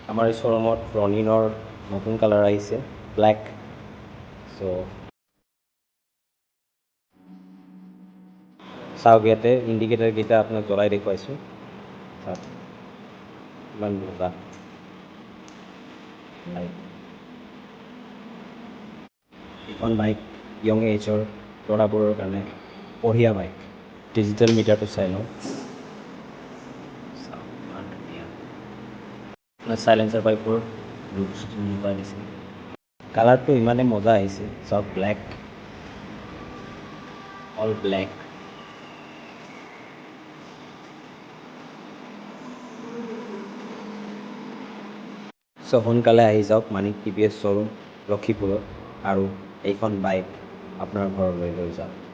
আমাৰ এই শ্ব'ৰুমত ৰনিনৰ নতুন কালাৰ আহিছে ব্লেক। চ' চাওক ইয়াতে ইণ্ডিকেটাৰকেইটা আপোনাক জ্বলাই দেখুৱাইছোঁ। চাওক ইমান মজা লাইট। এইখন বাইক য়ং এজৰ ল'ৰাবোৰৰ কাৰণে বঢ়িয়া বাইক। ডিজিটেল মিটাৰটো চাই লওঁ। চাওক ইমান ধুনীয়া। চাইলেঞ্চাৰ বাইকবোৰ লুকছটো এনেকুৱা দিছে। কালাৰটো ইমানেই মজা আহিছে। চাওক ব্লেক, অল ব্লেক। চ' সোনকালে আহি যাওক মানিক TVS শ্ব'ৰুম লক্ষীপুৰত আৰু এইখন বাইক আপোনাৰ ঘৰলৈ লৈ যাওক।